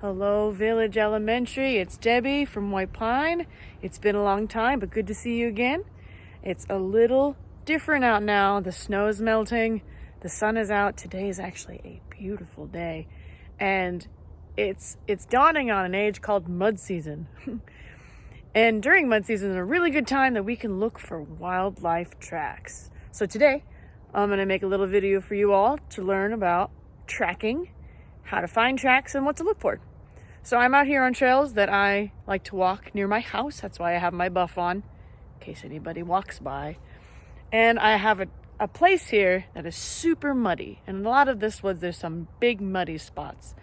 Hello, Village Elementary. It's Debbie from White Pine. It's been a long time, but good to see you again. It's a little different out now. The snow is melting. The sun is out. Today is actually a beautiful day. And it's dawning on an age called mud season. And during mud season is a really good time that we can look for wildlife tracks. So today, I'm going to make a little video for you all to learn about tracking, how to find tracks, and what to look for. So I'm out here on trails that I like to walk near my house. That's why I have my buff on, in case anybody walks by. And I have a place here that is super muddy. And a lot of this woods, there's some big muddy spots.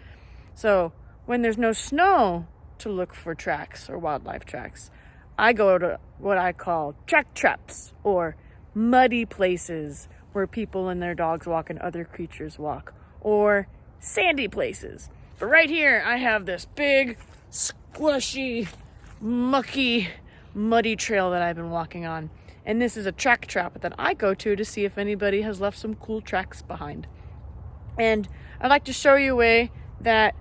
So when there's no snow to look for tracks or wildlife tracks, I go to what I call track traps, or muddy places where people and their dogs walk and other creatures walk, or sandy places. But right here, I have this big, squishy, mucky, muddy trail that I've been walking on. And this is a track trap that I go to see if anybody has left some cool tracks behind. And I'd like to show you a way that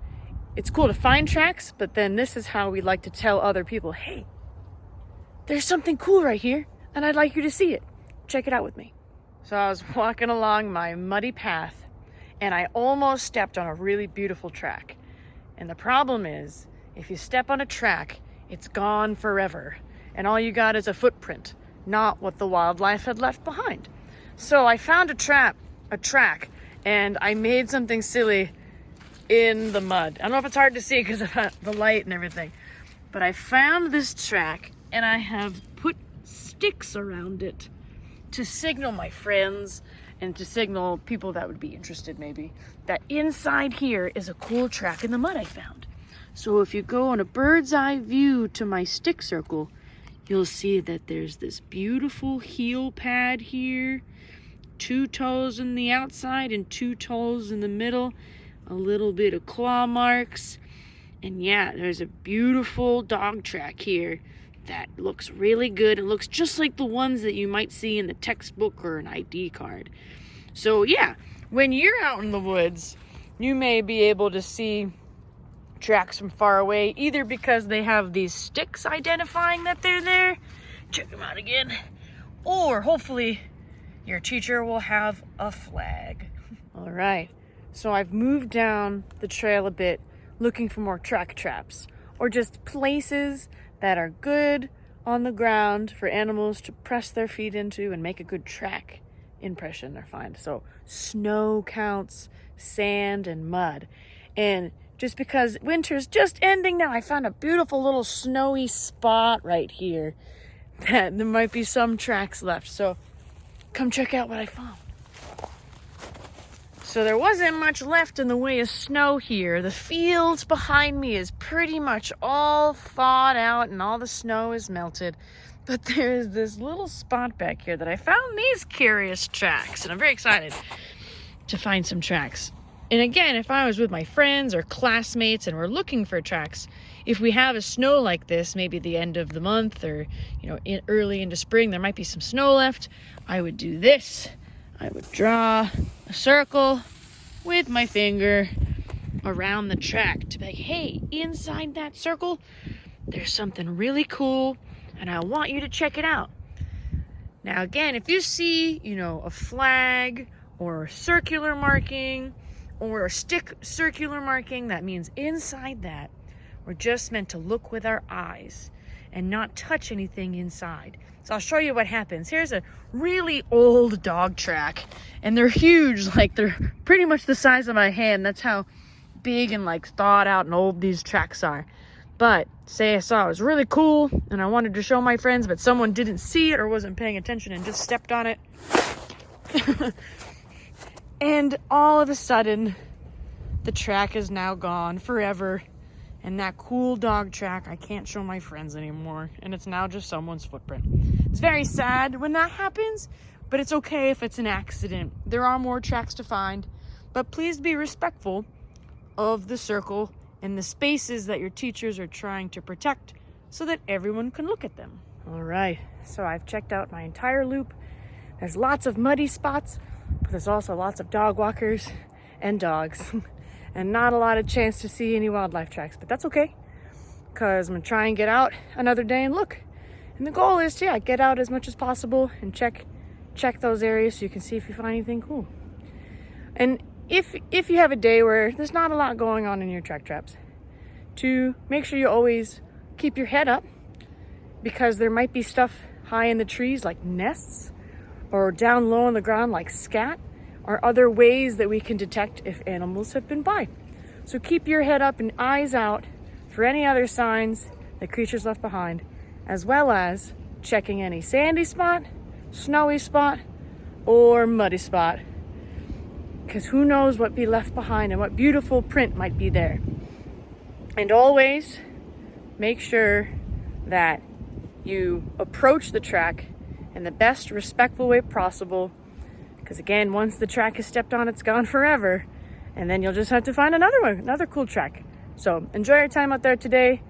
it's cool to find tracks, but then this is how we like to tell other people, hey, there's something cool right here, and I'd like you to see it. Check it out with me. So I was walking along my muddy path, and I almost stepped on a really beautiful track. And the problem is, if you step on a track, it's gone forever. And all you got is a footprint, not what the wildlife had left behind. So I found a track, and I made something silly in the mud. I don't know if it's hard to see because of the light and everything, but I found this track, and I have put sticks around it to signal my friends and to signal people that would be interested maybe that inside here is a cool track in the mud I found. So if you go on a bird's eye view to my stick circle, you'll see that there's this beautiful heel pad here, 2 toes in the outside and 2 toes in the middle, a little bit of claw marks, and yeah, there's a beautiful dog track here that looks really good. It looks just like the ones that you might see in the textbook or an ID card. So yeah, when you're out in the woods, you may be able to see tracks from far away, either because they have these sticks identifying that they're there, check them out again, or hopefully your teacher will have a flag. All right, so I've moved down the trail a bit looking for more track traps, or just places that are good on the ground for animals to press their feet into and make a good track impression or find. So snow counts, sand, and mud. And just because winter's just ending now, I found a beautiful little snowy spot right here that there might be some tracks left. So come check out what I found. So there wasn't much left in the way of snow here. The fields behind me is pretty much all thawed out and all the snow is melted. But there's this little spot back here that I found these curious tracks, and I'm very excited to find some tracks. And again, if I was with my friends or classmates and we're looking for tracks, if we have a snow like this, maybe the end of the month or early into spring, there might be some snow left, I would do this. I would draw a circle with my finger around the track to be like, hey, inside that circle, there's something really cool, and I want you to check it out. Now, again, if you see, a flag or a circular marking or a stick circular marking, that means inside that, we're just meant to look with our eyes and not touch anything inside. So I'll show you what happens. Here's a really old dog track, and they're huge, like they're pretty much the size of my hand. That's how big and thawed out and old these tracks are. But say I saw it was really cool and I wanted to show my friends, but someone didn't see it or wasn't paying attention and just stepped on it. And all of a sudden, the track is now gone forever. And that cool dog track, I can't show my friends anymore. And it's now just someone's footprint. It's very sad when that happens, but it's okay if it's an accident. There are more tracks to find, but please be respectful of the circle and the spaces that your teachers are trying to protect so that everyone can look at them. All right, so I've checked out my entire loop. There's lots of muddy spots, but there's also lots of dog walkers and dogs. and not a lot of chance to see any wildlife tracks, but that's okay, because I'm gonna try and get out another day and look. And the goal is to, yeah, get out as much as possible and check those areas so you can see if you find anything cool. And if you have a day where there's not a lot going on in your track traps, to make sure you always keep your head up, because there might be stuff high in the trees like nests, or down low on the ground like scat, or other ways that we can detect if animals have been by. So keep your head up and eyes out for any other signs that creatures left behind, as well as checking any sandy spot, snowy spot, or muddy spot, because who knows what be left behind and what beautiful print might be there. And always make sure that you approach the track in the best respectful way possible, because again, once the track is stepped on, it's gone forever, and then you'll just have to find another cool track. So enjoy your time out there today.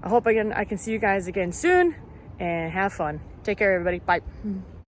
I hope I can see you guys again soon, and have fun. Take care, everybody. Bye.